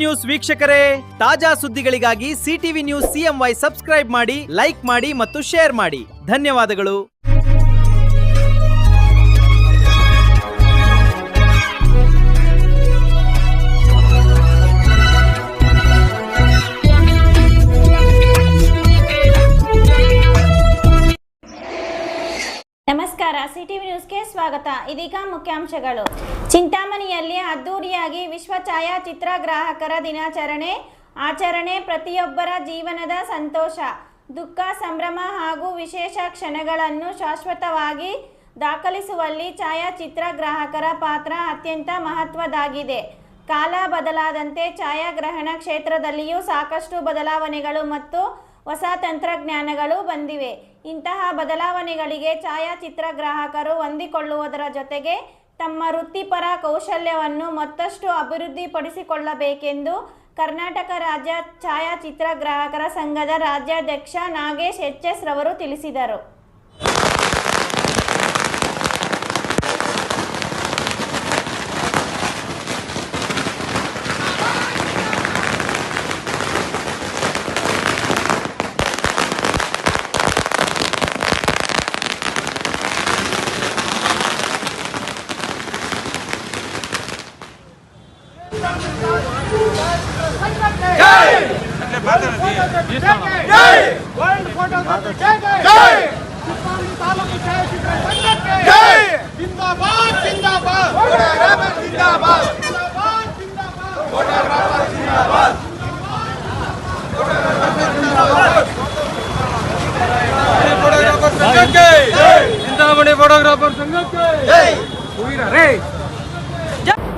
News ವೀಕ್ಷಕರೇ, ತಾಜಾ ಸುದ್ದಿಗಳಿಗಾಗಿ ಸಿಟಿವಿ ನ್ಯೂಸ್ CMY ಸಬ್ಸ್ಕ್ರೈಬ್ ಮಾಡಿ, ಲೈಕ್ ಮಾಡಿ ಮತ್ತು ಶೇರ್ ಮಾಡಿ. ಧನ್ಯವಾದಗಳು. ನಮಸ್ಕಾರ, ಸಿಟಿವಿ ನ್ಯೂಸ್ಗೆ ಸ್ವಾಗತ. ಇದೀಗ ಮುಖ್ಯಾಂಶಗಳು. ಚಿಂತಾಮಣಿಯಲ್ಲಿ ಅದ್ದೂರಿಯಾಗಿ ವಿಶ್ವ ಛಾಯಾಚಿತ್ರಗ್ರಾಹಕರ ದಿನಾಚರಣೆ ಆಚರಣೆ. ಪ್ರತಿಯೊಬ್ಬರ ಜೀವನದ ಸಂತೋಷ, ದುಃಖ, ಸಂಭ್ರಮ ಹಾಗೂ ವಿಶೇಷ ಕ್ಷಣಗಳನ್ನು ಶಾಶ್ವತವಾಗಿ ದಾಖಲಿಸುವಲ್ಲಿ ಛಾಯಾಚಿತ್ರಗ್ರಾಹಕರ ಪಾತ್ರ ಅತ್ಯಂತ ಮಹತ್ವದ್ದಾಗಿದೆ. ಕಾಲ ಬದಲಾದಂತೆ ಛಾಯಾಗ್ರಹಣ ಕ್ಷೇತ್ರದಲ್ಲಿಯೂ ಸಾಕಷ್ಟು ಬದಲಾವಣೆಗಳು ಮತ್ತು ಹೊಸ ತಂತ್ರಜ್ಞಾನಗಳು ಬಂದಿವೆ. ಇಂತಹ ಬದಲಾವಣೆಗಳಿಗೆ ಛಾಯಾಚಿತ್ರಗ್ರಾಹಕರು ಹೊಂದಿಕೊಳ್ಳುವುದರ ಜೊತೆಗೆ ತಮ್ಮ ವೃತ್ತಿಪರ ಕೌಶಲ್ಯವನ್ನು ಮತ್ತಷ್ಟು ಅಭಿವೃದ್ಧಿಪಡಿಸಿಕೊಳ್ಳಬೇಕೆಂದು ಕರ್ನಾಟಕ ರಾಜ್ಯ ಛಾಯಾಚಿತ್ರಗ್ರಾಹಕರ ಸಂಘದ ರಾಜ್ಯಾಧ್ಯಕ್ಷ ನಾಗೇಶ್ HS ರವರು ತಿಳಿಸಿದರು.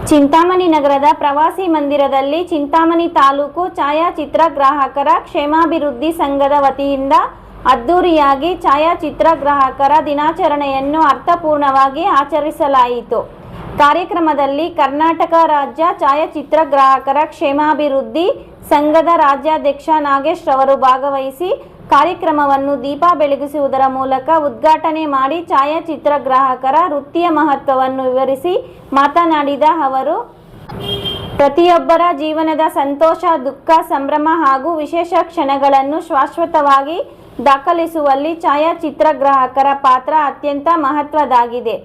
ಚಿಂತಾಮಣಿ ನಗರದ ಪ್ರವಾಸಿ ಮಂದಿರದಲ್ಲಿ ಚಿಂತಾಮಣಿ ತಾಲೂಕು ಛಾಯಾಚಿತ್ರಗ್ರಾಹಕರ ಕ್ಷೇಮಾಭಿವೃದ್ಧಿ ಸಂಘದ ವತಿಯಿಂದ ಅದ್ದೂರಿಯಾಗಿ ಛಾಯಾಚಿತ್ರಗ್ರಾಹಕರ ದಿನಾಚರಣೆಯನ್ನು ಅರ್ಥಪೂರ್ಣವಾಗಿ ಆಚರಿಸಲಾಯಿತು. ಕಾರ್ಯಕ್ರಮದಲ್ಲಿ ಕರ್ನಾಟಕ ರಾಜ್ಯ ಛಾಯಾಚಿತ್ರಗ್ರಾಹಕರ ಕ್ಷೇಮಾಭಿವೃದ್ಧಿ ಸಂಘದ ರಾಜ್ಯಾಧ್ಯಕ್ಷ ನಾಗೇಶ್ ರವರು ಭಾಗವಹಿಸಿ ಕಾರ್ಯಕ್ರಮವನ್ನು ದೀಪ ಬೆಳಗಿಸುವುದರ ಮೂಲಕ ಉದ್ಘಾಟನೆ ಮಾಡಿ ಛಾಯಾಚಿತ್ರಗ್ರಾಹಕರ ವೃತ್ತಿಯ ಮಹತ್ವವನ್ನು ವಿವರಿಸಿ ಮಾತನಾಡಿದ ಅವರು, ಪ್ರತಿಯೊಬ್ಬರ ಜೀವನದ ಸಂತೋಷ, ದುಃಖ, ಸಂಭ್ರಮ ಹಾಗೂ ವಿಶೇಷ ಕ್ಷಣಗಳನ್ನು ಶಾಶ್ವತವಾಗಿ ದಾಖಲಿಸುವಲ್ಲಿ ಛಾಯಾಚಿತ್ರಗ್ರಾಹಕರ ಪಾತ್ರ ಅತ್ಯಂತ ಮಹತ್ವದ್ದಾಗಿದೆ.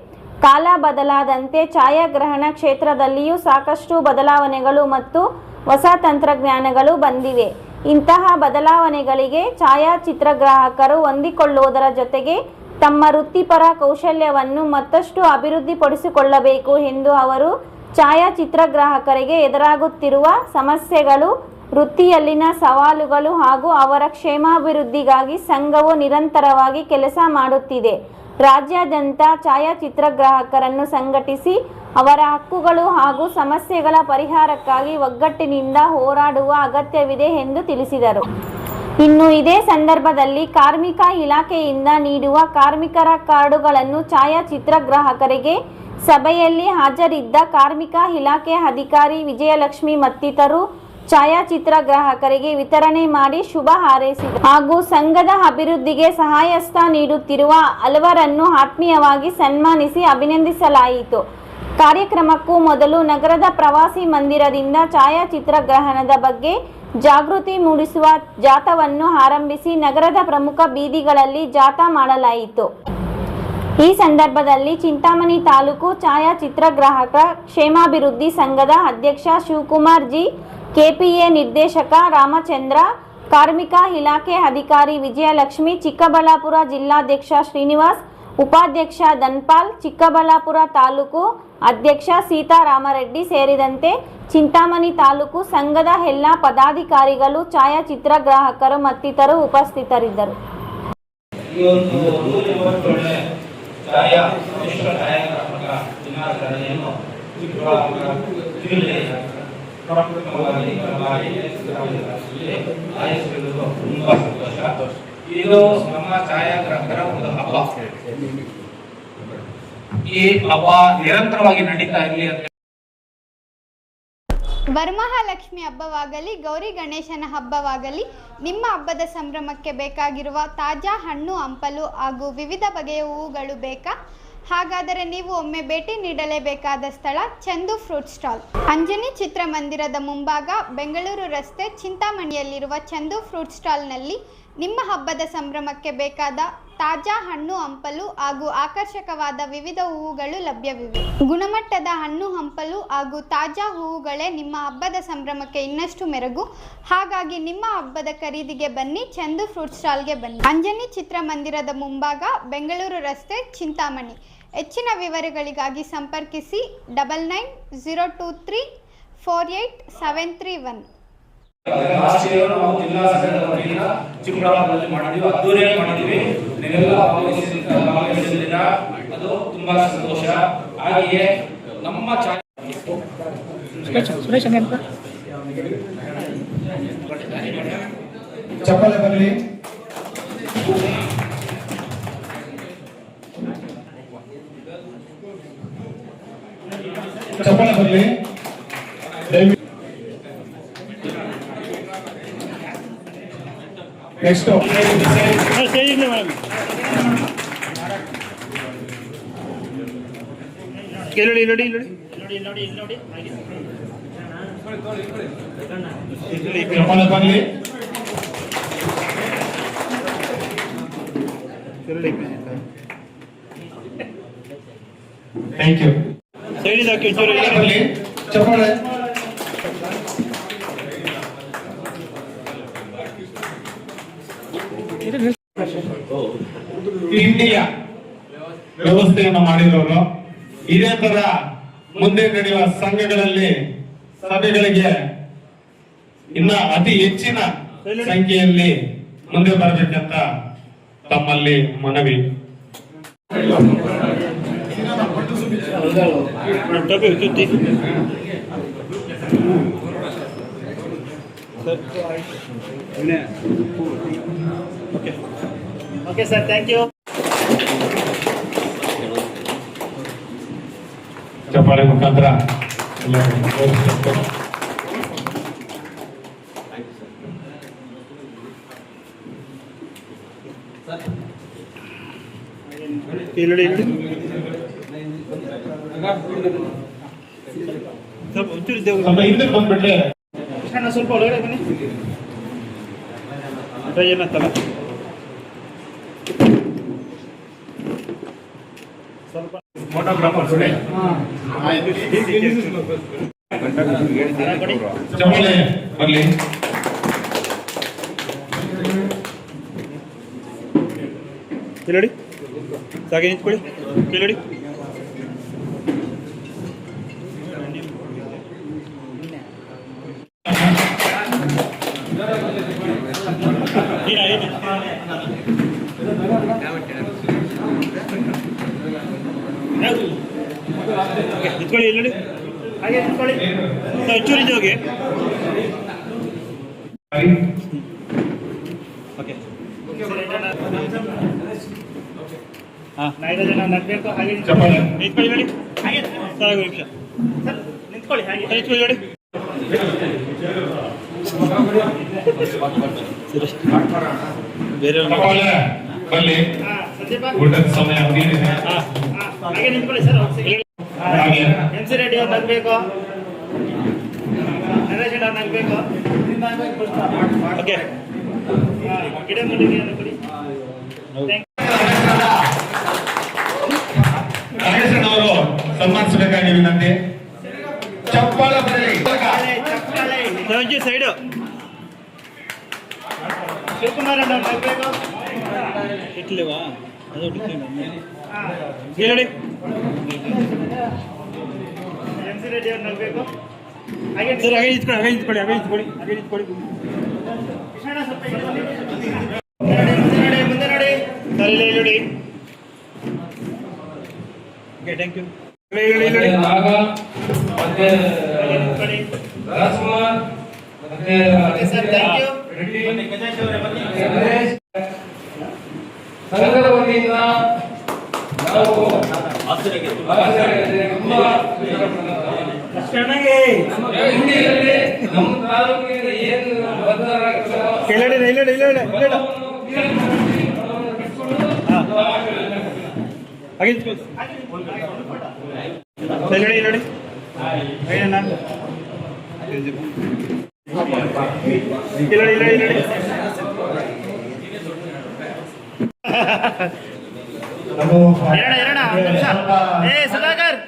ಕಾಲ ಬದಲಾದಂತೆ ಛಾಯಾಗ್ರಹಣ ಕ್ಷೇತ್ರದಲ್ಲಿಯೂ ಸಾಕಷ್ಟು ಬದಲಾವಣೆಗಳು ಮತ್ತು ಹೊಸ ತಂತ್ರಜ್ಞಾನಗಳು ಬಂದಿವೆ. ಇಂತಹ ಬದಲಾವಣೆಗಳಿಗೆ ಛಾಯಾಚಿತ್ರಗ್ರಾಹಕರು ಹೊಂದಿಕೊಳ್ಳುವುದರ ಜೊತೆಗೆ ತಮ್ಮ ವೃತ್ತಿಪರ ಕೌಶಲ್ಯವನ್ನು ಮತ್ತಷ್ಟು ಅಭಿವೃದ್ಧಿಪಡಿಸಿಕೊಳ್ಳಬೇಕು ಎಂದು ಅವರು ಛಾಯಾಚಿತ್ರಗ್ರಾಹಕರಿಗೆ ಎದುರಾಗುತ್ತಿರುವ ಸಮಸ್ಯೆಗಳು, ವೃತ್ತಿಯಲ್ಲಿನ ಸವಾಲುಗಳು ಹಾಗೂ ಅವರ ಕ್ಷೇಮಾಭಿವೃದ್ಧಿಗಾಗಿ ಸಂಘವು ನಿರಂತರವಾಗಿ ಕೆಲಸ ಮಾಡುತ್ತಿದೆ. ರಾಜ್ಯಾದ್ಯಂತ ಛಾಯಾಚಿತ್ರಗ್ರಾಹಕರನ್ನು ಸಂಘಟಿಸಿ ಅವರ ಹಕ್ಕುಗಳು ಹಾಗೂ ಸಮಸ್ಯೆಗಳ ಪರಿಹಾರಕ್ಕಾಗಿ ಒಗ್ಗಟ್ಟಿನಿಂದ ಹೋರಾಡುವ ಅಗತ್ಯವಿದೆ ಎಂದು ತಿಳಿಸಿದರು. ಇನ್ನು ಇದೇ ಸಂದರ್ಭದಲ್ಲಿ ಕಾರ್ಮಿಕ ಇಲಾಖೆಯಿಂದ ನೀಡುವ ಕಾರ್ಮಿಕರ ಕಾರ್ಡುಗಳನ್ನು ಛಾಯಾಚಿತ್ರಗ್ರಾಹಕರಿಗೆ ಸಭೆಯಲ್ಲಿ ಹಾಜರಿದ್ದ ಕಾರ್ಮಿಕ ಇಲಾಖೆ ಅಧಿಕಾರಿ ವಿಜಯಲಕ್ಷ್ಮಿ ಮತ್ತಿತರರು ಛಾಯಾಚಿತ್ರಗ್ರಾಹಕರಿಗೆ ವಿತರಣೆ ಮಾಡಿ ಶುಭ ಹಾರೈಸಿದರು. ಹಾಗೂ ಸಂಘದ ಅಭಿವೃದ್ಧಿಗೆ ಸಹಾಯಹಸ್ತ ನೀಡುತ್ತಿರುವ ಹಲವರನ್ನು ಆತ್ಮೀಯವಾಗಿ ಸನ್ಮಾನಿಸಿ ಅಭಿನಂದಿಸಲಾಯಿತು. ಕಾರ್ಯಕ್ರಮಕ್ಕೂ ಮೊದಲು ನಗರದ ಪ್ರವಾಸಿ ಮಂದಿರದಿಂದ ಛಾಯಾಚಿತ್ರಗ್ರಹಣದ ಬಗ್ಗೆ ಜಾಗೃತಿ ಮೂಡಿಸುವ ಜಾಥಾವನ್ನು ಆರಂಭಿಸಿ ನಗರದ ಪ್ರಮುಖ ಬೀದಿಗಳಲ್ಲಿ ಜಾಥಾ ಮಾಡಲಾಯಿತು. ಈ ಸಂದರ್ಭದಲ್ಲಿ ಚಿಂತಾಮಣಿ ತಾಲೂಕು ಛಾಯಾಚಿತ್ರಗ್ರಾಹಕರ ಕ್ಷೇಮಾಭಿವೃದ್ಧಿ ಸಂಘದ ಅಧ್ಯಕ್ಷ ಶಿವಕುಮಾರ್ ಜಿ, KPA ನಿರ್ದೇಶಕ ರಾಮಚಂದ್ರ, ಕಾರ್ಮಿಕ ಇಲಾಖೆ ಅಧಿಕಾರಿ ವಿಜಯಲಕ್ಷ್ಮಿ, ಚಿಕ್ಕಬಳ್ಳಾಪುರ ಜಿಲ್ಲಾಧ್ಯಕ್ಷ ಶ್ರೀನಿವಾಸ್, ಉಪಾಧ್ಯಕ್ಷ ಧನ್ಪಾಲ್, ಚಿಕ್ಕಬಳ್ಳಾಪುರ ತಾಲೂಕು ಅಧ್ಯಕ್ಷ ಸೀತಾರಾಮರೆಡ್ಡಿ ಸೇರಿದಂತೆ ಚಿಂತಾಮಣಿ ತಾಲೂಕು ಸಂಘದ ಎಲ್ಲ ಪದಾಧಿಕಾರಿಗಳು, ಛಾಯಾಚಿತ್ರಗ್ರಾಹಕರು ಮತ್ತಿತರರು ಉಪಸ್ಥಿತರಿದ್ದರು. ಇದು ನಮ್ಮ ಛಾಯಾಗ್ರಾಹಕರ ಒಂದು ಹಬ್ಬ. ಈ ಹಬ್ಬ ನಿರಂತರವಾಗಿ ನಡೀತಾ ಇರಲಿ ಅಂತ ವರಮಹಾಲಕ್ಷ್ಮಿ ಹಬ್ಬವಾಗಲಿ, ಗೌರಿ ಗಣೇಶನ ಹಬ್ಬವಾಗಲಿ, ನಿಮ್ಮ ಹಬ್ಬದ ಸಂಭ್ರಮಕ್ಕೆ ಬೇಕಾಗಿರುವ ತಾಜಾ ಹಣ್ಣು ಹಂಪಲು ಹಾಗೂ ವಿವಿಧ ಬಗೆಯ ಹೂವುಗಳು ಬೇಕಾ? ಹಾಗಾದರೆ ನೀವು ಒಮ್ಮೆ ಭೇಟಿ ನೀಡಲೇಬೇಕಾದ ಸ್ಥಳ ಚಂದು ಫ್ರೂಟ್ ಸ್ಟಾಲ್. ಅಂಜನಿ ಚಿತ್ರಮಂದಿರದ ಮುಂಭಾಗ ಬೆಂಗಳೂರು ರಸ್ತೆ ಚಿಂತಾಮಣಿಯಲ್ಲಿರುವ ಚಂದು ಫ್ರೂಟ್ ಸ್ಟಾಲ್ನಲ್ಲಿ ನಿಮ್ಮ ಹಬ್ಬದ ಸಂಭ್ರಮಕ್ಕೆ ಬೇಕಾದ ತಾಜಾ ಹಣ್ಣು ಹಂಪಲು ಹಾಗೂ ಆಕರ್ಷಕವಾದ ವಿವಿಧ ಹೂವುಗಳು ಲಭ್ಯವಿವೆ. ಗುಣಮಟ್ಟದ ಹಣ್ಣು ಹಂಪಲು ಹಾಗೂ ತಾಜಾ ಹೂವುಗಳೇ ನಿಮ್ಮ ಹಬ್ಬದ ಸಂಭ್ರಮಕ್ಕೆ ಇನ್ನಷ್ಟು ಮೆರುಗು. ಹಾಗಾಗಿ ನಿಮ್ಮ ಹಬ್ಬದ ಖರೀದಿಗೆ ಬನ್ನಿ, ಚಂದು ಫ್ರೂಟ್ ಸ್ಟಾಲ್ಗೆ ಬನ್ನಿ. ಅಂಜನಿ ಚಿತ್ರಮಂದಿರದ ಮುಂಭಾಗ ಬೆಂಗಳೂರು ರಸ್ತೆ ಚಿಂತಾಮಣಿ. ಹೆಚ್ಚಿನ ವಿವರಗಳಿಗಾಗಿ ಸಂಪರ್ಕಿಸಿ 9902348731. ರಾಷ್ಟ್ರೀಯವನ್ನು ನಾವು ಜಿಲ್ಲಾ ಸಂಘದ ವತಿಯಿಂದ ಚಿಕ್ಕಬಳ್ಳಾಪುರದಲ್ಲಿ ಮಾಡಿದ್ವಿ, ಅದ್ದೂರಿಯಾಗಿ ಮಾಡಿದ್ವಿ. ನೀವೆಲ್ಲ ಭಾಗವಹಿಸಿದ್ದೀರಾ, ಅದು ತುಂಬಾ ಸಂತೋಷ. ಹಾಗೆಯೇ ನಮ್ಮ ಚಪ್ಪಲೆ ಬರಲಿ. ಚಪ್ಪಲೆ ಬರಲಿ. ನೆಕ್ಸ್ಟ್ ಚಪ್ಪಲೆ ಬರಲಿ. Thank you. ಬರಲಿ ಚಪ್ಪಲೆ. ಇಂಡಿಯಾ ವ್ಯವಸ್ಥೆಯನ್ನು ಮಾಡಿರೋರು ಇದೇ ತರ ಮುಂದೆ ನಡೆಯುವ ಸಂಘಗಳಲ್ಲಿ ಸಭೆಗಳಿಗೆ ಇನ್ನ ಅತಿ ಹೆಚ್ಚಿನ ಸಂಖ್ಯೆಯಲ್ಲಿ ಮುಂದೆ ಬರಬೇಕಂತ ತಮ್ಮಲ್ಲಿ ಮನವಿ. Okay sir, thank you. ಚಪ್ಪಾಳೆ ಮುಖಾಂತರ ಹಿಂದೆ ಬಂದ್ಬಿಟ್ರೆ ಸ್ವಲ್ಪ ಒಳಗಡೆ ಬನ್ನಿ. ಏನಂತಲ್ಲ ಸ್ವಲ್ಪ ಫೋಟೋಗ್ರಾಫರ್ ಚಪ್ಪಾಳೆ ಬರ್ಲಿ. ಕಿಲಡಿ ಸಾಗೆ ನಿಂತ್ಕೊಳ್ಳಿ. ಕಿಲಡಿ ನಿಂತ್ಕೊಳ್ಳಿ. ಇಲ್ಲಿ ಹಾಗೆ ನಿಂತ್ಕೊಳ್ಳಿ. ಚೂರಿ ಹೋಗಿ. ಓಕೆ ಹಾಂ, 5 ಜನ ನಗಬೇಕು. ಹಾಗೆ ನಿಂತ್ಕೊಳ್ಳಿ ನೋಡಿ. ಹಾಗೆ ಸರ್ ನಿಮಿಷ ನಿಂತ್ಕೊಳ್ಳಿ. ಹಾಗೆ ನಿಂತ್ಕೊಳ್ಳಿ ನೋಡಿ. ಬೇರೆ ಬರಲಿ. ಊಟದ ಸಮಯ ಮೀರಿದೆ. ಹಾಗೆ ನಿಂತ್ಕೊಳ್ಳಿ ಸರ್. MC ರೆಡ್ಡಿ ಅವ್ರು ನಗಬೇಕು. ನರೇಶ್ ಅವ್ರು ನಗಬೇಕು. ಓಕೆ, ಗಿಡ ಮುಡಿಗೆ ಅನ್ಕೊಳ್ಳಿ. ನಾಗೇಶನವರು ಸನ್ಮಾನಿಸಬೇಕಾಗಿ ವಿನಂತಿ. ಚಪ್ಪಾಳೆ ಬರಲಿ. ಸೈಡು ಶಿವಕುಮಾರ್ ಅವ್ರು ನಗಬೇಕು. ಇಟ್ಲಿವಾ ಅದು ಹೇಳಿ. MC ರೆಡ್ಡಿ ಅವ್ರು ನಗಬೇಕು. ಹಾಗೆ ಸರ್, ಹಾಗೆ ನಿಂತ್ಕೊಳ್ಳಿ. ಹಾಗೆ ನಿಂತ್ಕೊಳ್ಳಿ. ಹಾಗೆ ನಿಂತ್ಕೊಳ್ಳಿ. ಹಾಗೆ ನಿಂತ್ಕೊಳ್ಳಿ. ಕೃಷ್ಣ ಸ್ವಲ್ಪ ಮುಂದೆ ನೋಡಿ. ಸರ್ ಇಲ್ಲಿ ನೋಡಿ. Okay, thank you. ನಾಗ ಮತ್ತೆ ರಾಜ್ಕುಮಾರ್ ಮತ್ತೆ ಸರ್, ಥ್ಯಾಂಕ್ ಯು. ಸಂಘದ ವತಿಯಿಂದ ನಾವು ನಮ್ಮ ತಾಲೂಕಿನ ಏನು ಹಾಗೆ ನಿಂತ್ಕೊಳ್ಳಿ. ಇಲ್ಲಿ ನೋಡಿ ಏನಣ್ಣ ಇಲ್ಲ ಎರಡ ಒಂದು ನಿಮಿಷ. ಸುಧಾಕರ್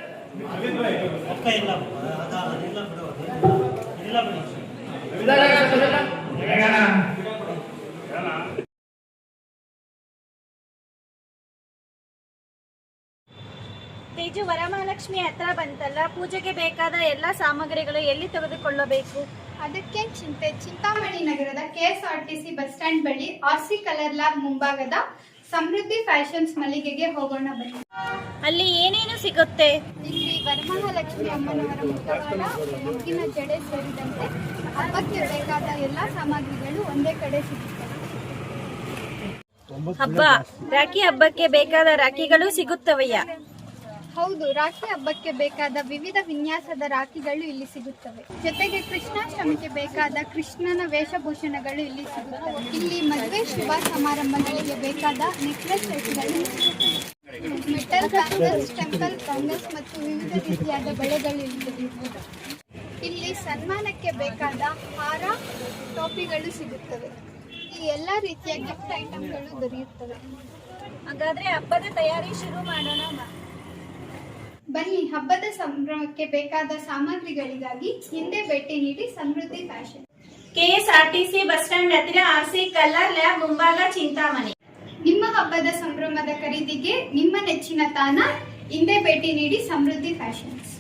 ತೇಜು, ವರಮಹಾಲಕ್ಷ್ಮಿ ಹತ್ರ ಬಂತಲ್ಲ, ಪೂಜೆಗೆ ಬೇಕಾದ ಎಲ್ಲ ಸಾಮಗ್ರಿಗಳು ಎಲ್ಲಿ ತೆಗೆದುಕೊಳ್ಳಬೇಕು? ಅದಕ್ಕೆ ಚಿಂತೆ. ಚಿಂತಾಮಣಿ ನಗರದ KSRTC ಬಸ್ ಸ್ಟ್ಯಾಂಡ್ ಬಳಿ RC ಕಲರ್ ಲ್ಯಾಬ್ ಮುಂಭಾಗದ ಸಮೃದ್ಧಿ ಫ್ಯಾಷನ್ಸ್ ಮಳಿಗೆಗೆ ಹೋಗೋಣ ಬನ್ನಿ. ಅಲ್ಲಿ ಏನೇನು ಸಿಗುತ್ತೆ? ಇಲ್ಲಿ ವರಮಹಾಲಕ್ಷ್ಮಿ ಅಮ್ಮನವರ ಮುಖವಾಡ, ಮುಗ್ಗಿನ ಜಡೆ ಸೇರಿದಂತೆ ಹಬ್ಬಕ್ಕೆ ಬೇಕಾದ ಎಲ್ಲ ಸಾಮಗ್ರಿಗಳು ಒಂದೇ ಕಡೆ ಸಿಗುತ್ತವೆ. ಹಬ್ಬ, ರಾಖಿ ಹಬ್ಬಕ್ಕೆ ಬೇಕಾದ ರಾಖಿಗಳು ಸಿಗುತ್ತವೆಯಾ? ಹೌದು, ರಾಖಿ ಹಬ್ಬಕ್ಕೆ ಬೇಕಾದ ವಿವಿಧ ವಿನ್ಯಾಸದ ರಾಖಿಗಳು ಇಲ್ಲಿ ಸಿಗುತ್ತವೆ. ಜೊತೆಗೆ ಕೃಷ್ಣಾಷ್ಟಮಿಗೆ ಬೇಕಾದ ಕೃಷ್ಣನ ವೇಷಭೂಷಣಗಳು ಇಲ್ಲಿ ಸಿಗುತ್ತವೆ. ಇಲ್ಲಿ ಮದುವೆ ಶುಭ ಸಮಾರಂಭಗಳಿಗೆ ಬೇಕಾದ ನೆಕ್ಲೆಸ್ ಸೆಟ್ಗಳು, ಮೆಟಲ್ ಬ್ಯಾಂಗಲ್ಸ್, ಟೆಂಪಲ್ ಬ್ಯಾಂಗಲ್ಸ್ ಮತ್ತು ವಿವಿಧ ರೀತಿಯಾದ ಬಳೆಗಳು ಇಲ್ಲಿ ಸಿಗುತ್ತವೆ. ಇಲ್ಲಿ ಸನ್ಮಾನಕ್ಕೆ ಬೇಕಾದ ಹಾರ, ಟೋಪಿಗಳು ಸಿಗುತ್ತವೆ. ಈ ಎಲ್ಲ ರೀತಿಯ ಗಿಫ್ಟ್ ಐಟಮ್ಗಳು ದೊರೆಯುತ್ತವೆ. ಹಾಗಾದ್ರೆ ಹಬ್ಬದ ತಯಾರಿ ಶುರು ಮಾಡೋಣ. ಬನ್ನಿ, ಹಬ್ಬದ ಸಂಭ್ರಮಕ್ಕೆ ಬೇಕಾದ ಸಾಮಗ್ರಿಗಳಿಗಾಗಿ ಹಿಂದೆ ಭೇಟಿ ನೀಡಿ ಸಮೃದ್ಧಿ ಫ್ಯಾಷನ್. KSRTC ಬಸ್ ಸ್ಟ್ಯಾಂಡ್ ಹತ್ತಿರ RC ಕಲರ್ ಲ್ಯಾಬ್ ಮುಂಭಾಗ, ಚಿಂತಾಮಣಿ. ನಿಮ್ಮ ಹಬ್ಬದ ಸಂಭ್ರಮದ ಖರೀದಿಗೆ ನಿಮ್ಮ ನೆಚ್ಚಿನ ತಾಣ ಹಿಂದೆ ಭೇಟಿ ನೀಡಿ ಸಮೃದ್ಧಿ ಫ್ಯಾಷನ್ಸ್.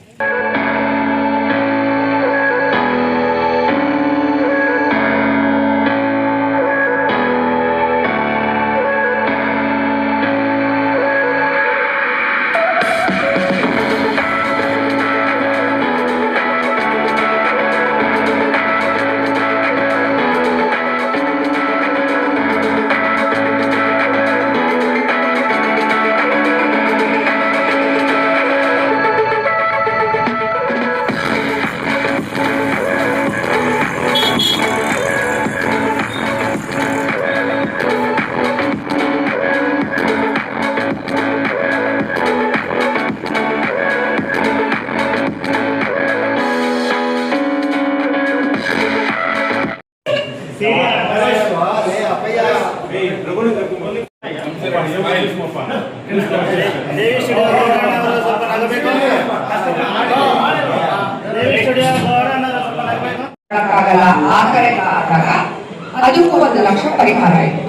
ಅದಕ್ಕೂ 1 ಲಕ್ಷ ಪರಿಹಾರ ಇದೆ.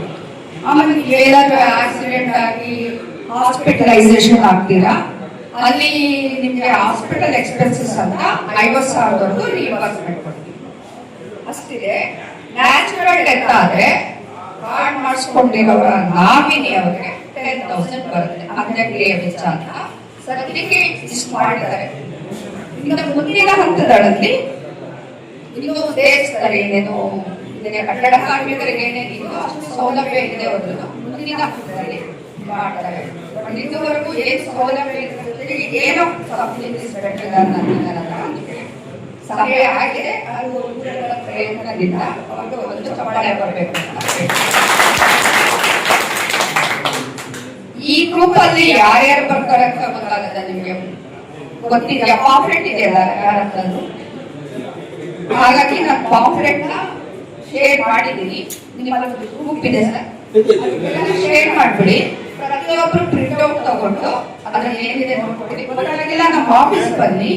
ಆಮೇಲೆ ಏನಾದ್ರೂ ಆಕ್ಸಿಡೆಂಟ್ ಆಗಿ ಹಾಸ್ಪಿಟಲೈಸೇಷನ್ ಆಗ್ತೀರಾ, ಅಲ್ಲಿ ನಿಮ್ಗೆ ಹಾಸ್ಪಿಟಲ್ ಎಕ್ಸ್ಪೆನ್ಸಸ್ ಅಂತ 50,000 ರಿಇಂಬರ್ಸ್ಮೆಂಟ್ ಕೊಡ್ತೀವಿ. ಅಷ್ಟಿದೆ. ನ್ಯಾಚುರಲ್ ಡೆತ್ ಆದ್ರೆ ಕಾರ್ಡ್ ಮಾಡಿಸ್ಕೊಂಡಿರೋರ ನಾಮಿನಿ ಅವರಿಗೆ 10,000 ಬರುತ್ತೆ. ಅಂತ್ಯಕ್ರಿಯೆ ವೆಚ್ಚ ಅಂತ ಸದ್ಯಕ್ಕೆ ಇಷ್ಟು ಮಾಡಿದ್ದಾರೆ. ಇನ್ನು ಮುಂದಿನ ಹಂತದಲ್ಲಿ ಇನ್ನೂ ಸೇರಿಸ್ತಾರೆ. ಏನೇನು ಕಟ್ಟಡ ಕಾರ್ಮಿಕರಿಗೆ ಏನೇನಿದೆಯೋ ಅಷ್ಟು ಸೌಲಭ್ಯ ಇದೆ, ಒಂದು ಮುಂದಿನ ಹಂತದಲ್ಲಿ ಮಾಡ್ತಾರೆ. ಇದುವರೆಗೂ ಏನು ಸೌಲಭ್ಯ ಇದೆ, ಏನೋ ಸಹಾಯ ಆಗಿದೆ. ಅದು ಪ್ರಯತ್ನದಿಂದ ಅವ್ರಿಗೆ ಒಂದು ಚಪ್ಪಾಳೆ ಬರಬೇಕು ಅಂತ ಹೇಳಿ. ಈ ಗ್ರೂಪ್ ಅಲ್ಲಿ ಯಾರ್ಯಾರು ಬರ್ತಾರೆ ಅಂತ ಗೊತ್ತಾಗಲ್ಲ. ನಿಮಗೆ ಗೊತ್ತಿದೆಯಾ? ಪಾಂಫ್ಲೆಟ್ ಇದೆಯಲ್ಲ ಯಾರಂತಂದು. ಹಾಗಾಗಿ ನಾನು ಪಾಂಫ್ಲೆಟ್ ನ ಶೇರ್ ಮಾಡಿದ್ದೀನಿ. ನಿಮ್ಮಲ್ಲಿ ಗ್ರೂಪ್ ಇದೆ ಸರ್, ಶೇರ್ ಮಾಡ್ಬಿಡಿ. ಪ್ರತಿಯೊಬ್ರು ಪ್ರಿಂಟ್ ಔಟ್ ತಗೊಂಡು ಅದ್ರಲ್ಲಿ ಏನಿದೆ ನೋಡ್ಕೊಡಿ. ಗೊತ್ತಾಗಿಲ್ಲ ನಮ್ಮ ಆಫೀಸ್ ಬನ್ನಿ.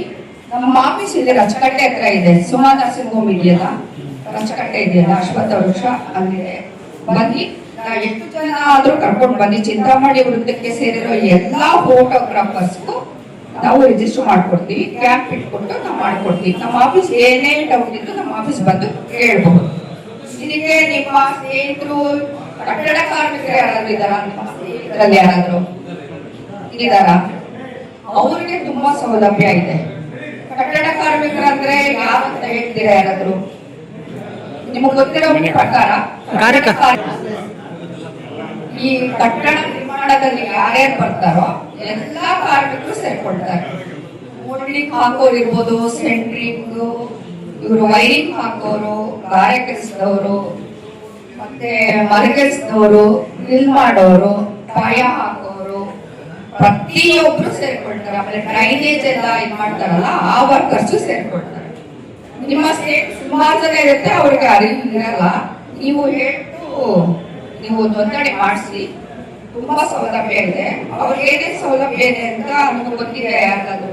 ನಮ್ಮ ಆಫೀಸ್ ಇದೆ ರಚಕಟ್ಟೆ ಹತ್ರ ಇದೆ. ಸುಮಾ ನರ್ಸಿಂಗ್ ಹೋಮ್ ಇದೆಯಲ್ಲ, ರಚಕಟ್ಟೆ ಇದೆಯಲ್ಲ, ಅಶ್ವತ್ಥ ವೃಕ್ಷ ಅಲ್ಲಿದೆ. ಬನ್ನಿ, ಎಷ್ಟು ಜನ ಆದ್ರೂ ಕರ್ಕೊಂಡು ಬನ್ನಿ. ಚಿಂತಾಮಣಿ ವೃತ್ತಕ್ಕೆ ಸೇರಿರೋ ಎಲ್ಲಾ ಫೋಟೋಗ್ರಾಫರ್ಸ್ಗೂ ನಾವು ರಿಜಿಸ್ಟರ್ ಮಾಡ್ಕೊಡ್ತೀವಿ. ಕ್ಯಾಂಪ್ ಇಟ್ಕೊಂಡು ನಾವು ಮಾಡ್ಕೊಡ್ತೀವಿ. ನಮ್ಮ ಆಫೀಸ್ ಏನೇ ಡೌಟ್ ಇದ್ದು ನಮ್ಮ ಆಫೀಸ್ ಬಂದು ಕೇಳಬಹುದು. ಇದಕ್ಕೆ ನಿಮ್ಮ ಸ್ನೇಹಿತರು ಕಟ್ಟಡ ಕಾರ್ಮಿಕರು ಯಾರಾದ್ರೂ ಇದ್ದಾರಾ? ನಿಮ್ಮ ಸ್ನೇಹಿತರಲ್ಲಿ ಯಾರಾದ್ರೂ ಇದ್ದಾರಾ? ಅವ್ರಿಗೆ ತುಂಬಾ ಸೌಲಭ್ಯ ಇದೆ. ಕಟ್ಟಡ ಕಾರ್ಮಿಕರಂದ್ರೆ ಯಾರು ಅಂತ ಹೇಳ್ತೀರಾ? ಯಾರಾದ್ರೂ ನಿಮಗೆ ಗೊತ್ತಿರೋ ಪ್ರಕಾರ ಈ ಕಟ್ಟಡ ನಿರ್ಮಾಣದಲ್ಲಿ ಯಾರ್ಯಾರು ಬರ್ತಾರೋ ಎಲ್ಲಾ ಕಾರ್ಮಿಕರು ಸೇರ್ಕೊಳ್ತಾರೆ. ಮೋಲ್ಡಿಂಗ್ ಹಾಕೋರು ಇರ್ಬೋದು, ಸೆಂಟ್ರಿಂಗ್, ಇವರು ವೈರಿಂಗ್ ಹಾಕೋರು, ಗಾರೆ ಕೆಲಸದವರು, ಮತ್ತೆ ಮರ ಕೆಲಸದವರು, ಡ್ರಿಲ್ ಮಾಡೋರು, ಪಾಯ ಹಾಕೋರು, ಪ್ರತಿಯೊಬ್ರು ಸೇರ್ಕೊಳ್ತಾರೆ. ಆಮೇಲೆ ಡ್ರೈನೇಜ್ ಎಲ್ಲ ಇದು ಮಾಡ್ತಾರಲ್ಲ ಆ ವರ್ಕರ್ಸ್ ಸೇರ್ಕೊಳ್ತಾರೆ. ನಿಮ್ಮ ಸ್ಟೇಟ್ ಸುಮಾರು ಜನ ಇರುತ್ತೆ, ಅವ್ರಿಗೆ ಅರಿವು ಇರಲ್ಲ. ನೀವು ಹೇಳ್ತು ನೀವು ನೋಂದಣಿ ಮಾಡಿಸಿ, ತುಂಬಾ ಸೌಲಭ್ಯ ಇದೆ. ಅವ್ರಿಗೆ ಏನೇ ಸೌಲಭ್ಯ ಇದೆ ಅಂತ ನಿಮ್ಗೆ ಗೊತ್ತಿದೆ. ಯಾರಾದ್ರು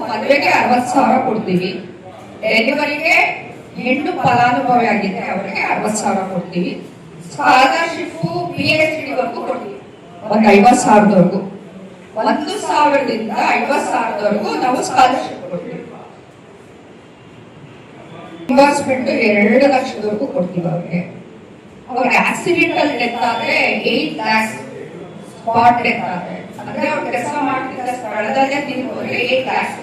ಮದುವೆಗೆ 60,000 ಕೊಡ್ತೀವಿ, ಡೆಲಿವರಿಗೆ ಹೆಣ್ಣು ಫಲಾನುಭವಿ ಆಗಿದ್ರೆ ಅವರಿಗೆ 60,000 ಕೊಡ್ತೀವಿ, ಸ್ಕಾಲರ್ಶಿಪ್ PhD ವರ್ಗೂ ಕೊಡ್ತೀವಿ. ಒಂದು 50,000ದವರೆಗೂ, 1,000ದಿಂದ 50,000ದವರೆಗೂ ನಾವು ಸ್ಕಾಲರ್ಶಿಪ್ ಕೊಡ್ತೀವಿ. ಇನ್ವೆಸ್ಟ್ಮೆಂಟ್ 2 ಲಕ್ಷದವರೆಗೂ ಕೊಡ್ತೀವಿ ಅವ್ರಿಗೆ. ಅವ್ರಿಗೆ ಆಕ್ಸಿಡೆಂಟಲ್ ಡೆತ್ ಆದ್ರೆ 8 lakhs, ಸ್ಪಾಟ್ ಡೆತ್ ಆದ್ರೆ ಅಂದ್ರೆ ಅವ್ರು ಕೆಲಸ ಮಾಡ್ತಿದ್ದ ಸ್ಥಳದಲ್ಲೇ ತಿನ್ನೋರಿಗೆ 8 lakhs.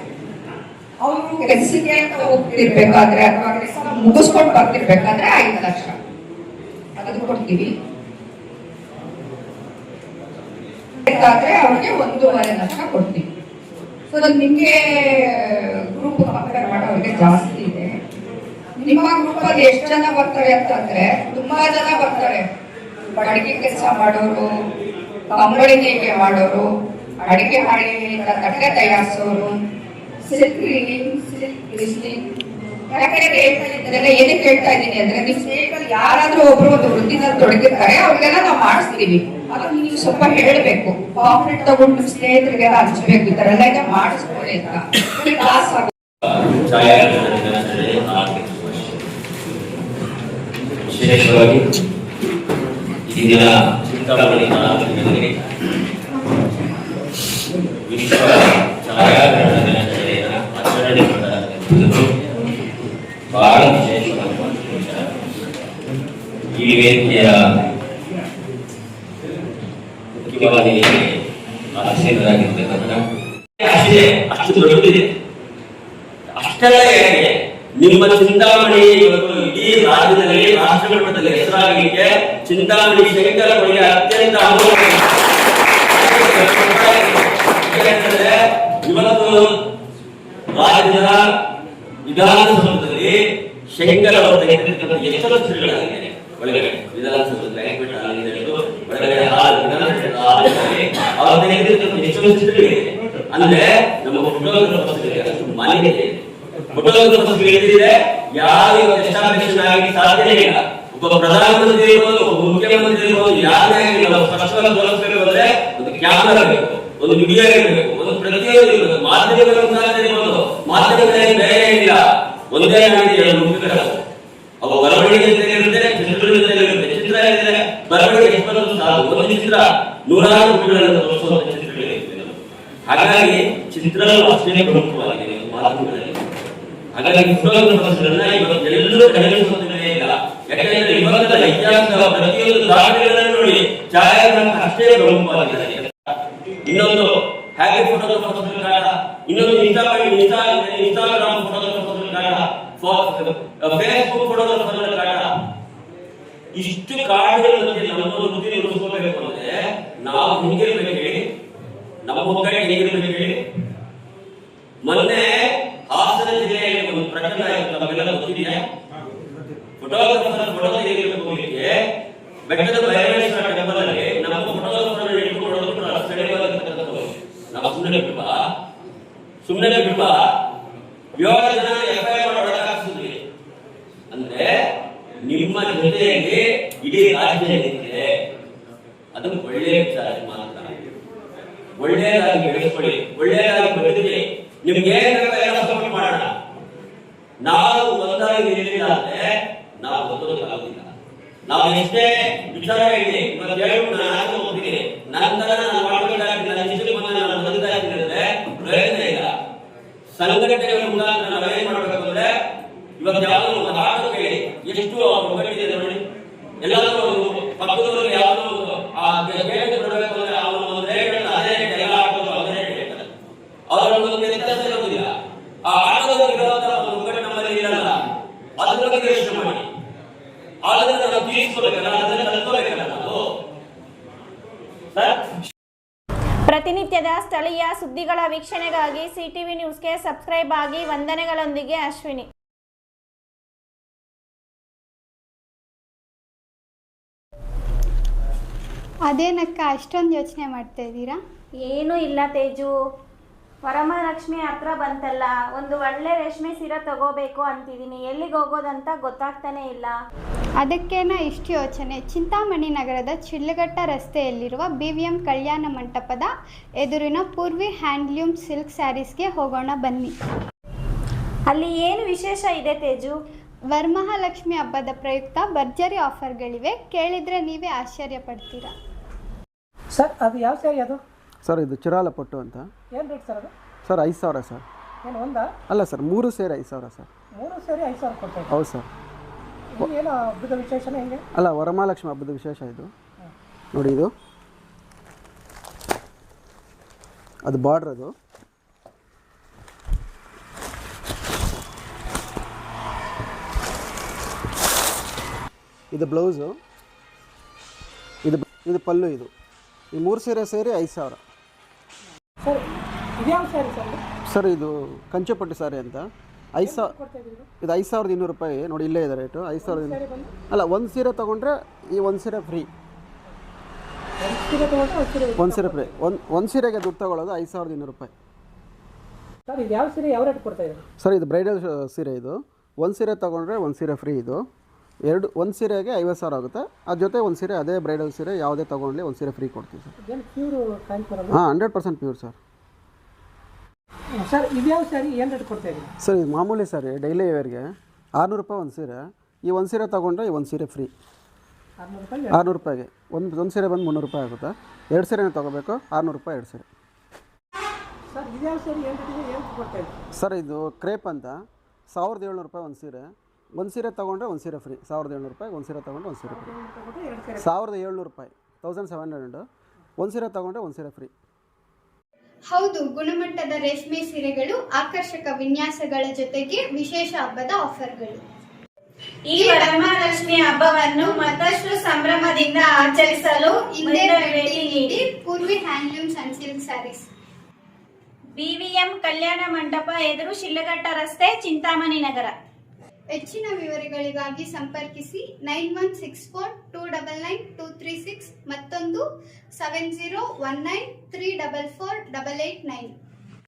ಅವರು ಕೆಲಸಕ್ಕೆ ಅಂತ ಹೋಗ್ತಿರ್ಬೇಕಾದ್ರೆ ಅಥವಾ ಕೆಲಸ ಮುಗಿಸ್ಕೊಂಡು ಬರ್ತಿರ್ಬೇಕಾದ್ರೆ 5 ಲಕ್ಷ ಅದು ಕೊಡ್ತೀವಿ. ಆದ್ರೆ ಅವ್ರಿಗೆ 1.5 ಲಕ್ಷ ಕೊಡ್ತೀವಿ. ಸೊ ನಿಮ್ಗೆ ಗ್ರೂಪ್ ಕಂಪೇರ್ ಮಾಡೋರಿಗೆ ಜಾಸ್ತಿ ಇದೆ. ನಿಮ್ಮ ಗ್ರೂಪ್ ಅಲ್ಲಿ ಎಷ್ಟು ಜನ ಬರ್ತಾರೆ ಅಂತಂದ್ರೆ ತುಂಬಾ ಜನ ಬರ್ತಾರೆ. ಅಡಿಗೆ ಕೆಲಸ ಮಾಡೋರು, ಕಂಬಳಿ ನೇಯ್ಗೆ ಮಾಡೋರು, ಅಡಿಗೆ ಹಾಳೆಯಿಂದ ತಟ್ಟೆ ತಯಾರಿಸೋರು, ಸಿಲ್ಕ್ ರೀಡಿಂಗ್, ಸಿಲ್ಕ್ ಬ್ರಿಸ್ಲಿಂಗ್. ಏನಕ್ಕೆ ಹೇಳ್ತಾ ಇದ್ದೀನಿ ಅಂದ್ರೆ ನಿಮ್ ಸ್ನೇಹಿತರು ಯಾರಾದ್ರೂ ಒಬ್ರು ಒಂದು ವೃತ್ತಿನಲ್ಲಿ ತೊಡಗಿರ್ತಾರೆ, ಅವ್ರಿಗೆಲ್ಲ ನಾವು ಮಾಡಿಸ್ತೀವಿ. ಅದು ನೀವು ಸ್ವಲ್ಪ ಹೇಳ್ಬೇಕು, ಪಾಂಪ್ಲೆಟ್ ತಗೊಂಡು ನಿಮ್ ಸ್ನೇಹಿತರಿಗೆಲ್ಲ ಹಂಚ್ಬೇಕು, ಈ ತರ ಎಲ್ಲ ಮಾಡಿಸ್ಕೊಳ್ಳಿ ಅಂತ ಕ್ಲಾಸ್ ಆಗುತ್ತೆ. ವಿಶೇಷವಾಗಿ ಈ ದಿನ ಚಿಂತಾಮಣಿ ತಾಲೂಕಿನಲ್ಲಿ ವಿಶ್ವ ಛಾಯಾಗ್ರಹಣ ದಿನಾಚರಣೆಯನ್ನು ಆಚರಣೆ ಮಾಡಲಾಗುತ್ತಿದ್ದು ಬಹಳ ವಿಶೇಷವಾದ ವಿಚಾರ. ಈ ವೇದಿಕೆಯ ಮುಖ್ಯವಾಗಿ ಆಸೀನರಾಗಿರ್ತಕ್ಕಂಥ ಅಷ್ಟು ದೊಡ್ಡದಿದೆ. ಅಷ್ಟೆಲ್ಲ ನಿಮ್ಮ ಚಿಂತಾಮಣಿ ಇವತ್ತು ಇಡೀ ರಾಜ್ಯದಲ್ಲಿ ರಾಷ್ಟ್ರ ಮಟ್ಟದಲ್ಲಿ ಹೆಸರಾಗಲಿಕ್ಕೆ ಚಿಂತಾಮಣಿ ಶಂಕರ ಬಳಿಯ ಅತ್ಯಂತ ಇವತ್ತು ರಾಜ್ಯದ ವಿಧಾನಸೌಧದಲ್ಲಿ ಶಂಕರ್ ಅವರು ತೆಗೆದಿರ್ತಕ್ಕಂಥ ಎಷ್ಟೋ ಚಿತ್ರಗಳಾಗಿದೆ. ಒಳಗಡೆ ವಿಧಾನಸೌಧದಲ್ಲಿ ಒಳಗಡೆ ಅವರು ತೆಗೆದಿರ್ತಕ್ಕಂಥ ಎಷ್ಟೋ ಚಿತ್ರಗಳಿದೆ. ಅಂದ್ರೆ ನಮ್ಮ ಫೋಟೋಗ್ರಾಫರ್ಸ್ಗೆ ಅಷ್ಟು ಮಾನ್ಯತೆ ಇದೆ. ಫೋಟೋಗ್ರಾಫರ್ಸ್ ಹೇಳಿದ್ರೆ ಯಾರು ಎಸ್ಟಾಬ್ಲಿಷ್ ಆಗಿ ಸಾಧ್ಯನೇ ಇಲ್ಲ. ಒಬ್ಬ ಪ್ರಧಾನಮಂತ್ರಿ ಇರ್ಬೋದು, ಒಬ್ಬ ಮುಖ್ಯಮಂತ್ರಿ ಇರ್ಬೋದು, ಯಾರೇ ಸ್ಪಷ್ಟವಾಗಿ ತೋರಿಸಬೇಕಾದ್ರೆ ಒಂದು ಕ್ಯಾಮರಾ ಬೇಕು, ಒಂದು ಮೀಡಿಯಾ ಇರಬೇಕು, ಒಂದು ಪ್ರತಿಯೊಂದು ಇರಬೇಕು. ಮಾಧ್ಯಮಗಳು ಇರ್ಬೋದು, ಮಾಧ್ಯಮಗಳಲ್ಲಿ ಬೇರೆ ಇಲ್ಲ. ಒಂದೇ ಆಗಿದೆ ಅವು ಬರವಣಿಗೆ ಇರುತ್ತೆ, ಚಿತ್ರಗಳ ಇರುತ್ತೆ. ಚಿತ್ರ ಇದ್ರೆ ಬರವಣಿಗೆ ಎಷ್ಟು ಸಾಕು, ಒಂದು ಚಿತ್ರ 100 ಕೋಟಿಗಳನ್ನು ತೋರಿಸುವ ಚಿತ್ರಗಳಿರುತ್ತೆ. ಹಾಗಾಗಿ ಚಿತ್ರಗಳು ಅಷ್ಟೇ ಪ್ರಮುಖವಾಗಿದೆ ಮಾಧ್ಯಮಗಳಲ್ಲಿ. ಹಾಗಾಗಿ ಫೋಟೋಗ್ರಾಫರ್ಸ್ಗಳನ್ನ ಇವತ್ತು ಎಲ್ಲರೂ ಕಡೆಗಣಿಸುವುದೇ ಇಲ್ಲ. ಯಾಕಂದ್ರೆ ಇವತ್ತಿನ ಇತಿಹಾಸದ ಪ್ರತಿಯೊಂದು ದಾಖಲೆಗಳನ್ನು ನೋಡಿ ಛಾಯಾಗ್ರಹಣ ಅಷ್ಟೇ ಪ್ರಮುಖವಾಗಿದೆ. ಇನ್ನೊಂದು ಹೇಗೆ ಫೋಟೋಗ್ರಾಫರ್ಸ್ ಕಾರಣ, ಇನ್ನೊಂದು ಇನ್ಸ್ಟಾಗ್ರಾಮ್ ಫೋಟೋಗ್ರಾಫರ್ಸ್ ಕಾರಣ, ಫೇಸ್ಬುಕ್ ಫೋಟೋಗ್ರಾಫರ್ಸ್ ಕಾರಣ. ಇಷ್ಟು ಕಾರಣಗಳ ಮಧ್ಯೆ ನಮ್ಮ ವೃತ್ತಿ ರೂಪಿಸಬೇಕು ಅಂದ್ರೆ ನಾವು ಹೇಗಿರ್ಬೇಕು ಹೇಳಿ, ನಮ್ಮ ಒಗ್ಗಟ್ಟು ಹೇಗಿರ್ಬೇಕು ಹೇಳಿ. ಮೊನ್ನೆ ಹಾಸನ ಜಿಲ್ಲೆಯಲ್ಲಿ ಒಂದು ಪ್ರಕರಣ ಆಯಿತು, ನಮಗೆಲ್ಲ ಗೊತ್ತಿದೆಯಾ? ಫೋಟೋಗ್ರಾಫರ್ ಫೋಟೋ ತೆಗೆಯಬೇಕು ಹೋಗಲಿಕ್ಕೆ ಬೆಟ್ಟದ ಬಯಲೇಶ್ವರ ಟೆಂಪಲ್ ಅಲ್ಲಿ ನಮ್ಮ ಫೋಟೋಗ್ರಾಫರ್ ಇಟ್ಕೊಳ್ಳೋದು ಸೆಳೆಯುವಂತದ್ದು. ನಾವು ಸುಮ್ಮನೆ ಬಿಡುವ 7 ಜನ FIR ಮಾಡಬೇಕಾಗ್ತದೆ. ಅಂದ್ರೆ ನಿಮ್ಮ ಜೊತೆಯಲ್ಲಿ ಇಡೀ ರಾಜ್ಯ ನಿಂತಿದೆ. ಅದು ಒಳ್ಳೆಯ ವಿಚಾರ ಮಾತ್ರ. ಒಳ್ಳೆಯದಾಗಿ ಬೆಳೆಸ್ಕೊಳ್ಳಿ, ಒಳ್ಳೆಯದಾಗಿ ಬದುಕಿ. ನಿಮ್ಗೆ ಏನ್ ಸಪೋರ್ಟ್ ಮಾಡೋಣ. ನಾವು ಒಂದಾಗಿ ನಿಲ್ಲಿಲ್ಲ ಅಂದ್ರೆ ನಾವು ಬದುಕೋಕ್ಕಾಗುದಿಲ್ಲ. ನಾವು ಎಷ್ಟೇ ವಿಚಾರ ಹೇಳಿ ನಾನು ಹೋಗ್ತೀನಿ, ನಂತರ ನಾನು ಮಾಡಬೇಕಾಗ್ತದೆ, ನನ್ನ ಇಷ್ಟು ಬಂದ ನಾನು ಬದುಕಾಗ್ತೀನಿ ಅಂದ್ರೆ ಪ್ರಯತ್ನ ಇಲ್ಲ. ಸಂಘಟನೆಗಳ ಮುಖಾಂತರ ನಾವೇನ್ ಮಾಡ್ಬೇಕು ಅಂದ್ರೆ ಇವತ್ತು ಯಾವ್ದೋ ಒಂದು ಆಟೋ ಕೇಳಿ ಎಷ್ಟು ಒಗ್ಗಟ್ಟಿದೆ ನೋಡಿ. ಎಲ್ಲಾದ್ರೂ ಪಕ್ಕದವರು ಯಾವ್ದೋ ಬಿಡಬೇಕು ಅಂದ್ರೆ ಅವನು ಒಂದು ರೇಟ್ ಅದೇ ರೇಟ್, ಎಲ್ಲ ಆಟೋದು ಅದೇ ರೇಟ್ ಹೇಳ್ತಾರೆ. ಅವರೊಂದು ವ್ಯತ್ಯಾಸ ಇರೋದಿಲ್ಲ. ಆ ಆಟೋದಲ್ಲಿ ಇರುವಂತಹ ಒಂದು ಒಗ್ಗಟ್ಟು ನಮ್ಮಲ್ಲಿ ಇರಲ್ಲ. ಅದ್ರ ಬಗ್ಗೆ ಯೋಚನೆ ಮಾಡಿ. ಆದ್ರೆ ನಾವು ತೀರಿಸ್ಕೋಬೇಕಲ್ಲ, ಅದನ್ನ ಕಲ್ತ್ಕೋಬೇಕಲ್ಲ ನಾವು. ಪ್ರತಿನಿತ್ಯದ ಸ್ಥಳೀಯ ಸುದ್ದಿಗಳ ವೀಕ್ಷಣೆಗಾಗಿ ಸಿಟಿವಿ ನ್ಯೂಸ್ಗೆ ಸಬ್ಸ್ಕ್ರೈಬ್ ಆಗಿ. ವಂದನೆಗಳೊಂದಿಗೆ ಅಶ್ವಿನಿ. ಅದೇನಕ್ಕ ಅಷ್ಟೊಂದು ಯೋಚನೆ ಮಾಡ್ತಾ ಇದ್ದೀರಾ? ಏನೂ ಇಲ್ಲ ತೇಜು, ವರಮಹಾಲಕ್ಷ್ಮಿ ಹತ್ರ ಬಂತಲ್ಲ, ಒಂದು ಒಳ್ಳೆ ರೇಷ್ಮೆ ಸೀರೆ ತಗೋಬೇಕು ಅಂತಿದ್ದೀನಿ. ಎಲ್ಲಿಗೆ ಹೋಗೋದಂತ ಗೊತ್ತಾಗ್ತಾನೆ ಇಲ್ಲ. ಅದಕ್ಕೇನ ಇಷ್ಟು ಯೋಚನೆ? ಚಿಂತಾಮಣಿ ನಗರದ ಚಿಲ್ಲಘಟ್ಟ ರಸ್ತೆಯಲ್ಲಿರುವ BVM ಕಲ್ಯಾಣ ಮಂಟಪದ ಎದುರಿನ ಪೂರ್ವಿ ಹ್ಯಾಂಡ್ಲೂಮ್ ಸಿಲ್ಕ್ ಸ್ಯಾರೀಸ್ಗೆ ಹೋಗೋಣ ಬನ್ನಿ. ಅಲ್ಲಿ ಏನು ವಿಶೇಷ ಇದೆ ತೇಜು? ವರಮಹಾಲಕ್ಷ್ಮಿ ಹಬ್ಬದ ಪ್ರಯುಕ್ತ ಭರ್ಜರಿ ಆಫರ್ಗಳಿವೆ, ಕೇಳಿದರೆ ನೀವೇ ಆಶ್ಚರ್ಯ ಪಡ್ತೀರಾ. ಸರ್ ಅದು ಯಾವ ಸ್ಯಾರಿ ಅದು? ಸರ್ ಇದು ಚಿರಾಲ ಪಟ್ಟು ಅಂತ. ಏನು ರೇಟ್ ಸರ್ ಅದು? Sir 5,000 sir. ಏನು ಒಂದಾ? ಅಲ್ಲ ಸರ್, 3 ಸೇರಿ 5,000 ಸರ್. 3 ಸೇರಿ 5,000 ಕೊಡ್ತಾ ಹೌದು ಸರ್. ಏನು ಹಬ್ಬದ ವಿಶೇಷನೇ ಹೆಂಗೆ? ಅಲ್ಲ, ವರಮಹಾಲಕ್ಷ್ಮಿ ಹಬ್ಬದ ವಿಶೇಷ ಇದು. ನೋಡಿ, ಇದು ಅದು ಬಾರ್ಡ್ರ್, ಅದು ಇದು ಬ್ಲೌಸು, ಇದು ಪಲ್ಲು. ಈ 3 ಸೀರೆ ಸೇರಿ 5,000 ಸರ್. ಇದ್ಯಾವ ಸ್ಯಾರಿ ಸರ್? ಸರ್ ಇದು ಕಂಚುಪಟ್ಟು ಸಾರಿ ಅಂತ. 5,000 ಇದು 5,200 ರೂಪಾಯಿ. ನೋಡಿ, ಇಲ್ಲೇ ಇದೆ ರೇಟು. 5,200. ಅಲ್ಲ, ಒಂದು ಸೀರೆ ತೊಗೊಂಡ್ರೆ ಈ ಒಂದು ಸೀರೆ ಫ್ರೀ. ಒಂದು ಸೀರೆ ಫ್ರೀ. ಒಂದು ಸೀರೆಗೆ ದುಡ್ಡು ತೊಗೊಳ್ಳೋದು 5,200 ರೂಪಾಯಿ. ಸರ್ ಇದು ಯಾವ ಸೀರೆ ಯಾವ ರೇಟ್ ಕೊಡ್ತಾ ಇದ್ದಾರೆ? ಸರ್ ಇದು ಬ್ರೈಡಲ್ ಸೀರೆ. ಇದು ಒಂದು ಸೀರೆ ತೊಗೊಂಡ್ರೆ ಒಂದು ಸೀರೆ ಫ್ರೀ. ಇದು ಒಂದು ಸೀರೆಗೆ 50,000 ಆಗುತ್ತೆ. ಅದ್ರ ಜೊತೆ ಒಂದು ಸೀರೆ, ಅದೇ ಬ್ರೈಡಲ್ ಸೀರೆ ಯಾವುದೇ ತೊಗೊಂಡ್ಲಿ ಒಂದು ಸೀರೆ ಫ್ರೀ ಕೊಡ್ತೀವಿ ಸರ್. ಏನು ಪ್ಯೂರ್ ಕಾಂಚಿಪುರಂ? ಹಾಂ, 100% ಪ್ಯೂರ್ ಸರ್. ಸರ್ ಇದ್ಯಾವ ಸ್ಯಾರಿ ಏನು ರೇಟ್ ಕೊಡ್ತಾ ಇದ್ದೀವಿ? ಸರ್ ಇದು ಮಾಮೂಲಿ ಸಾರಿ, ಡೈಲಿ ವೇರ್ಗೆ 600 ರೂಪಾಯಿ ಒಂದು ಸೀರೆ. ಈ ಒಂದು ಸೀರೆ ತೊಗೊಂಡ್ರೆ ಈ ಒಂದು ಸೀರೆ ಫ್ರೀ. 600 ರೂಪಾಯಿಗೆ ಒಂದು ಸೀರೆ ಬಂದು 300 ರೂಪಾಯಿ ಆಗುತ್ತೆ. 2 ಸೀರೆನೇ ತೊಗೋಬೇಕು, 600 ರೂಪಾಯಿ 2 ಸೀರೆ. ಸರ್ ಇದ್ಯಾವ ಸ್ಯಾರಿ ಏನು ಕೊಡ್ತಾ ಇದ್ದೀವಿ? ಸರ್ ಇದು ಕ್ರೇಪ್ ಅಂತ. 1,700 ರೂಪಾಯಿ ಒಂದು ಸೀರೆ. ಒಂದು ಸೀರೆ ತೊಗೊಂಡ್ರೆ ಒಂದು ಸೀರೆ ಫ್ರೀ. 1,700 ರೂಪಾಯಿ. ಒಂದು ಸೀರೆ ತೊಗೊಂಡ್ರೆ ಒಂದು ಸೀರೆ ಫ್ರೀ. 1,700 ರೂಪಾಯಿ, 1,700. ಒಂದು ಸೀರೆ ತೊಗೊಂಡ್ರೆ ಒಂದು ಸೀರೆ ಫ್ರೀ. ಹೌದು, ಗುಣಮಟ್ಟದ ರೇಷ್ಮೆ ಸೀರೆಗಳು, ಆಕರ್ಷಕ ವಿನ್ಯಾಸಗಳ ಜೊತೆಗೆ ವಿಶೇಷ ಹಬ್ಬದ ಆಫರ್ಗಳು. ಈ ವರಮಹಾಲಕ್ಷ್ಮಿ ಹಬ್ಬವನ್ನು ಮತ್ತಷ್ಟು ಸಂಭ್ರಮದಿಂದ ಆಚರಿಸಲು ಹಿಂದೆ ಭೇಟಿ ನೀಡಿ Poorvi handlooms and silk sarees, BVM ಕಲ್ಯಾಣ ಮಂಟಪ ಎದುರು ಶಿಲ್ಲಘಟ್ಟ ರಸ್ತೆ, ಚಿಂತಾಮಣಿ ನಗರ. ಹೆಚ್ಚಿನ ವಿವರಗಳಿಗಾಗಿ ಸಂಪರ್ಕಿಸಿ 9164299236, ಮತ್ತೊಂದು 7019344889.